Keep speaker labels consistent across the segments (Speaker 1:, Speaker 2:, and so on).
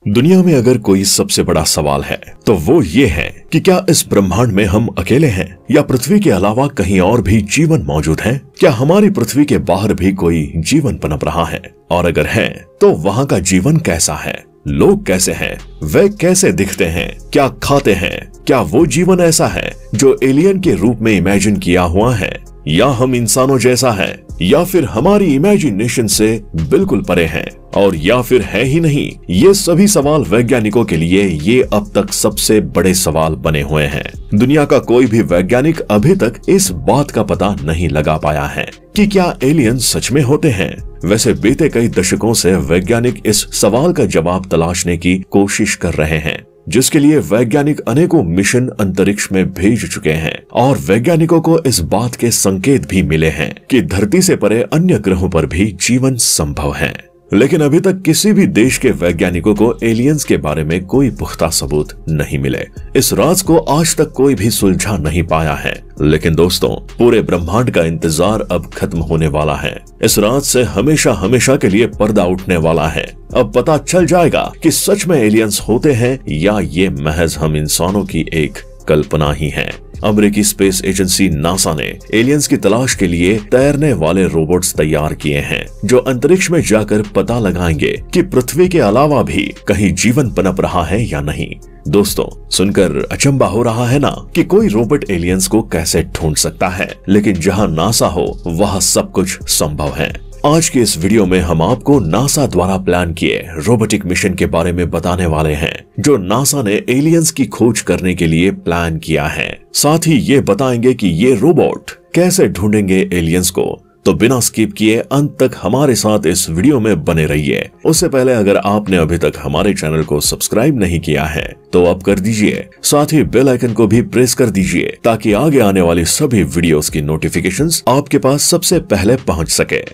Speaker 1: दुनिया में अगर कोई सबसे बड़ा सवाल है तो वो ये है कि क्या इस ब्रह्मांड में हम अकेले हैं या पृथ्वी के अलावा कहीं और भी जीवन मौजूद है। क्या हमारी पृथ्वी के बाहर भी कोई जीवन पनप रहा है, और अगर है तो वहाँ का जीवन कैसा है, लोग कैसे हैं, वे कैसे दिखते हैं, क्या खाते हैं, क्या वो जीवन ऐसा है जो एलियन के रूप में इमेजिन किया हुआ है, या हम इंसानों जैसा है, या फिर हमारी इमेजिनेशन से बिल्कुल परे हैं, और या फिर है ही नहीं। ये सभी सवाल वैज्ञानिकों के लिए ये अब तक सबसे बड़े सवाल बने हुए हैं। दुनिया का कोई भी वैज्ञानिक अभी तक इस बात का पता नहीं लगा पाया है कि क्या एलियन सच में होते हैं। वैसे बीते कई दशकों से वैज्ञानिक इस सवाल का जवाब तलाशने की कोशिश कर रहे हैं, जिसके लिए वैज्ञानिक अनेकों मिशन अंतरिक्ष में भेज चुके हैं, और वैज्ञानिकों को इस बात के संकेत भी मिले हैं कि धरती से परे अन्य ग्रहों पर भी जीवन संभव है। लेकिन अभी तक किसी भी देश के वैज्ञानिकों को एलियंस के बारे में कोई पुख्ता सबूत नहीं मिले। इस राज को आज तक कोई भी सुलझा नहीं पाया है। लेकिन दोस्तों, पूरे ब्रह्मांड का इंतजार अब खत्म होने वाला है। इस राज से हमेशा हमेशा के लिए पर्दा उठने वाला है। अब पता चल जाएगा कि सच में एलियंस होते हैं या ये महज हम इंसानों की एक कल्पना ही है। अमेरिकी स्पेस एजेंसी नासा ने एलियंस की तलाश के लिए तैरने वाले रोबोट्स तैयार किए हैं, जो अंतरिक्ष में जाकर पता लगाएंगे कि पृथ्वी के अलावा भी कहीं जीवन पनप रहा है या नहीं। दोस्तों, सुनकर अचंभा हो रहा है ना कि कोई रोबोट एलियंस को कैसे ढूंढ सकता है, लेकिन जहां नासा हो वहां सब कुछ संभव है। आज की इस वीडियो में हम आपको नासा द्वारा प्लान किए रोबोटिक मिशन के बारे में बताने वाले हैं, जो नासा ने एलियंस की खोज करने के लिए प्लान किया है। साथ ही ये बताएंगे कि ये रोबोट कैसे ढूंढेंगे एलियंस को। तो बिना स्किप किए अंत तक हमारे साथ इस वीडियो में बने रहिए। उससे पहले अगर आपने अभी तक हमारे चैनल को सब्सक्राइब नहीं किया है तो अब कर दीजिए, साथ ही बेल आइकन को भी प्रेस कर दीजिए ताकि आगे आने वाली सभी वीडियोस की नोटिफिकेशंस आपके पास सबसे पहले पहुंच सके।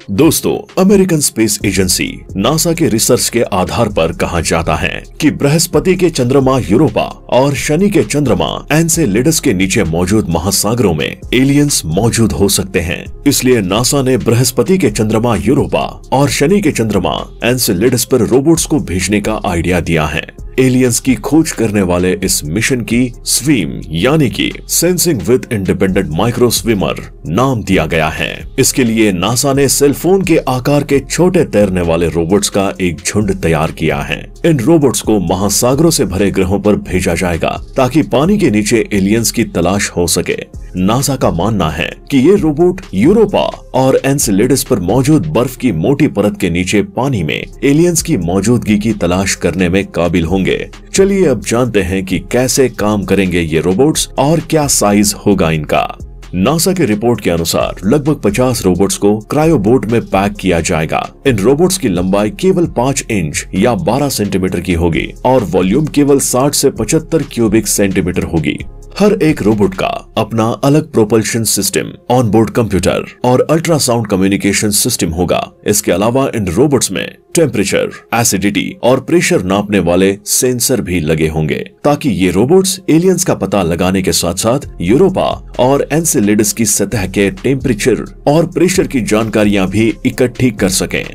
Speaker 1: दोस्तों, अमेरिकन स्पेस एजेंसी नासा के रिसर्च के आधार पर कहा जाता है कि बृहस्पति के चंद्रमा यूरोपा और शनि के चंद्रमा एनसेलेडस के नीचे मौजूद महासागरों में एलियंस मौजूद हो सकते हैं। इसलिए नासा ने बृहस्पति के चंद्रमा यूरोपा और शनि के चंद्रमा एनसेलेडस पर रोबोट्स को भेजने का आइडिया दिया है। एलियंस की खोज करने वाले इस मिशन की स्विम यानी कि sensing with independent micro swimmer नाम दिया गया है। इसके लिए नासा ने सेलफोन के आकार के छोटे तैरने वाले रोबोट्स का एक झुंड तैयार किया है। इन रोबोट्स को महासागरों से भरे ग्रहों पर भेजा जाएगा ताकि पानी के नीचे एलियंस की तलाश हो सके। नासा का मानना है कि ये रोबोट यूरोपा और एनसेलेडस पर मौजूद बर्फ की मोटी परत के नीचे पानी में एलियंस की मौजूदगी की तलाश करने में काबिल होंगे। चलिए अब जानते हैं कि कैसे काम करेंगे ये रोबोट्स और क्या साइज होगा इनका। नासा के रिपोर्ट के अनुसार लगभग 50 रोबोट्स को क्रायोबोट में पैक किया जाएगा। इन रोबोट्स की लंबाई केवल 5 इंच या 12 सेंटीमीटर की होगी और वॉल्यूम केवल 60 से 75 क्यूबिक सेंटीमीटर होगी। हर एक रोबोट का अपना अलग प्रोपल्शन सिस्टम, ऑनबोर्ड कंप्यूटर और अल्ट्रासाउंड कम्युनिकेशन सिस्टम होगा। इसके अलावा इन रोबोट्स में टेम्परेचर, एसिडिटी और प्रेशर नापने वाले सेंसर भी लगे होंगे, ताकि ये रोबोट्स एलियंस का पता लगाने के साथ साथ यूरोपा और एनसेलेडस की सतह के टेम्परेचर और प्रेशर की जानकारियां भी इकट्ठी कर सकें।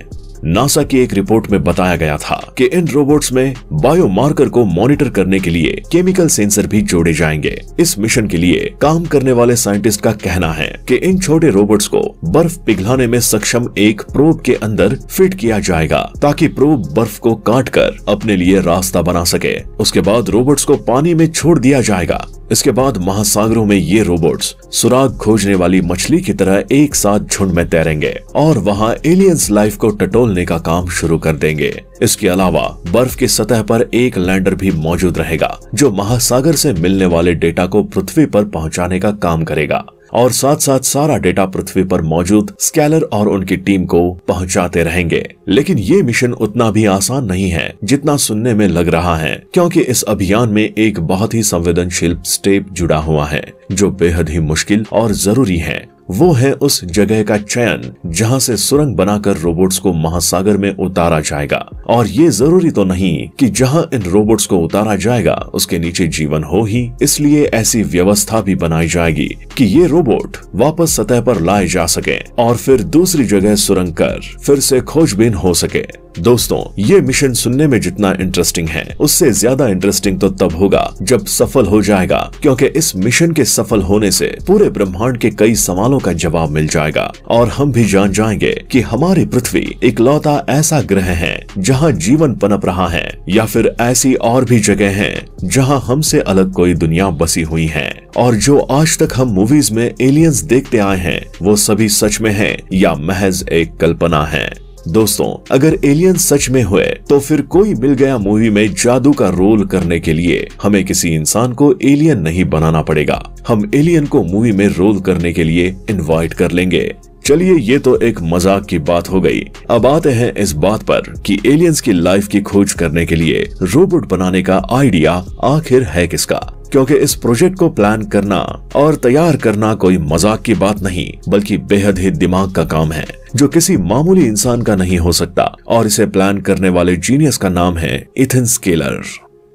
Speaker 1: नासा की एक रिपोर्ट में बताया गया था कि इन रोबोट्स में बायोमार्कर को मॉनिटर करने के लिए केमिकल सेंसर भी जोड़े जाएंगे। इस मिशन के लिए काम करने वाले साइंटिस्ट का कहना है कि इन छोटे रोबोट्स को बर्फ पिघलाने में सक्षम एक प्रोब के अंदर फिट किया जाएगा, ताकि प्रोब बर्फ को काटकर अपने लिए रास्ता बना सके। उसके बाद रोबोट्स को पानी में छोड़ दिया जाएगा। इसके बाद महासागरों में ये रोबोट्स सुराग खोजने वाली मछली की तरह एक साथ झुंड में तैरेंगे और वहां एलियंस लाइफ को टटोलने का काम शुरू कर देंगे। इसके अलावा बर्फ की सतह पर एक लैंडर भी मौजूद रहेगा, जो महासागर से मिलने वाले डेटा को पृथ्वी पर पहुंचाने का काम करेगा, और साथ साथ सारा डेटा पृथ्वी पर मौजूद स्कैलर और उनकी टीम को पहुंचाते रहेंगे। लेकिन ये मिशन उतना भी आसान नहीं है जितना सुनने में लग रहा है, क्योंकि इस अभियान में एक बहुत ही संवेदनशील स्टेप जुड़ा हुआ है जो बेहद ही मुश्किल और जरूरी है। वो है उस जगह का चयन जहां से सुरंग बनाकर रोबोट्स को महासागर में उतारा जाएगा। और ये जरूरी तो नहीं कि जहां इन रोबोट्स को उतारा जाएगा उसके नीचे जीवन हो ही, इसलिए ऐसी व्यवस्था भी बनाई जाएगी कि ये रोबोट वापस सतह पर लाए जा सके और फिर दूसरी जगह सुरंग कर फिर से खोजबीन हो सके। दोस्तों, ये मिशन सुनने में जितना इंटरेस्टिंग है, उससे ज्यादा इंटरेस्टिंग तो तब होगा जब सफल हो जाएगा, क्योंकि इस मिशन के सफल होने से पूरे ब्रह्मांड के कई सवालों का जवाब मिल जाएगा और हम भी जान जाएंगे कि हमारी पृथ्वी इकलौता ऐसा ग्रह है जहाँ जीवन पनप रहा है, या फिर ऐसी और भी जगह हैं जहाँ हमसे अलग कोई दुनिया बसी हुई है, और जो आज तक हम मूवीज में एलियंस देखते आए हैं वो सभी सच में है या महज एक कल्पना है। दोस्तों, अगर एलियन सच में हुए तो फिर कोई मिल गया मूवी में जादू का रोल करने के लिए हमें किसी इंसान को एलियन नहीं बनाना पड़ेगा, हम एलियन को मूवी में रोल करने के लिए इनवाइट कर लेंगे। चलिए, ये तो एक मजाक की बात हो गई। अब आते हैं इस बात पर कि एलियंस की लाइफ की खोज करने के लिए रोबोट बनाने का आइडिया आखिर है किसका, क्योंकि इस प्रोजेक्ट को प्लान करना और तैयार करना कोई मजाक की बात नहीं बल्कि बेहद ही दिमाग का काम है जो किसी मामूली इंसान का नहीं हो सकता, और इसे प्लान करने वाले जीनियस का नाम है Ethan scalar.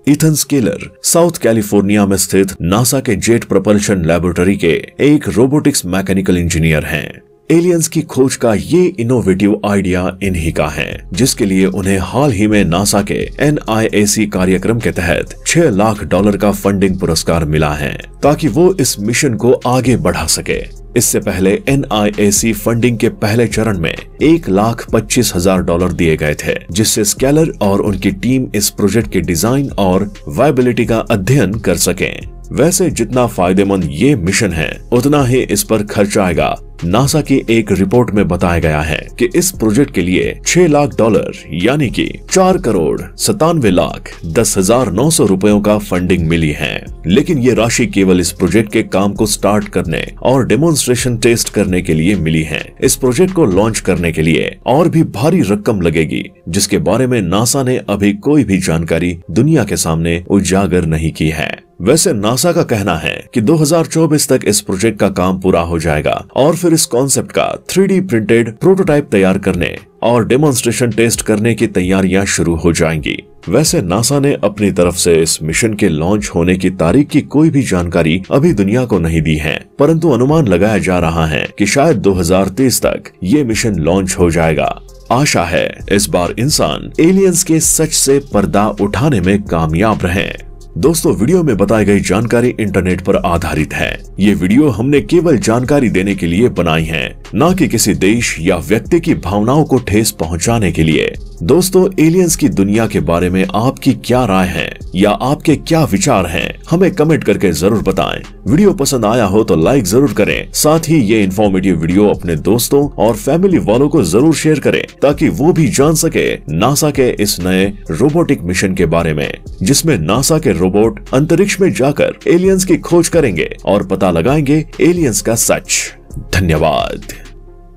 Speaker 1: Ethan scalar south California में स्थित नासा के जेट प्रोपल्शन लैबोरेटरी के एक रोबोटिक्स मैकेनिकल इंजीनियर हैं। एलियंस की खोज का ये इनोवेटिव आइडिया इन्हीं का है, जिसके लिए उन्हें हाल ही में नासा के NIAC कार्यक्रम के तहत $6 लाख का फंडिंग पुरस्कार मिला है ताकि वो इस मिशन को आगे बढ़ा सके। इससे पहले NIAC फंडिंग के पहले चरण में $1,25,000 दिए गए थे, जिससे स्केलर और उनकी टीम इस प्रोजेक्ट के डिजाइन और वायबिलिटी का अध्ययन कर सकें। वैसे जितना फायदेमंद ये मिशन है उतना ही इस पर खर्च आएगा। नासा की एक रिपोर्ट में बताया गया है कि इस प्रोजेक्ट के लिए $6 लाख यानी कि 4,97,10,900 रुपयों का फंडिंग मिली है। लेकिन ये राशि केवल इस प्रोजेक्ट के काम को स्टार्ट करने और डेमोन्स्ट्रेशन टेस्ट करने के लिए मिली है। इस प्रोजेक्ट को लॉन्च करने के लिए और भी भारी रकम लगेगी, जिसके बारे में नासा ने अभी कोई भी जानकारी दुनिया के सामने उजागर नहीं की है। वैसे नासा का कहना है कि 2024 तक इस प्रोजेक्ट का काम पूरा हो जाएगा और फिर इस कॉन्सेप्ट का 3D प्रिंटेड प्रोटोटाइप तैयार करने और डेमोन्स्ट्रेशन टेस्ट करने की तैयारियां शुरू हो जाएंगी। वैसे नासा ने अपनी तरफ से इस मिशन के लॉन्च होने की तारीख की कोई भी जानकारी अभी दुनिया को नहीं दी है, परंतु अनुमान लगाया जा रहा है कि शायद 2023 तक ये मिशन लॉन्च हो जाएगा। आशा है इस बार इंसान एलियंस के सच से पर्दा उठाने में कामयाब रहे। दोस्तों, वीडियो में बताई गई जानकारी इंटरनेट पर आधारित है। ये वीडियो हमने केवल जानकारी देने के लिए बनाई है, न कि किसी देश या व्यक्ति की भावनाओं को ठेस पहुंचाने के लिए। दोस्तों, एलियंस की दुनिया के बारे में आपकी क्या राय है या आपके क्या विचार हैं, हमें कमेंट करके जरूर बताएं। वीडियो पसंद आया हो तो लाइक जरूर करें। साथ ही ये इन्फॉर्मेटिव वीडियो अपने दोस्तों और फैमिली वालों को जरूर शेयर करें ताकि वो भी जान सके नासा के इस नए रोबोटिक मिशन के बारे में, जिसमें नासा के रोबोट अंतरिक्ष में जाकर एलियंस की खोज करेंगे और पता लगाएंगे एलियंस का सच। धन्यवाद।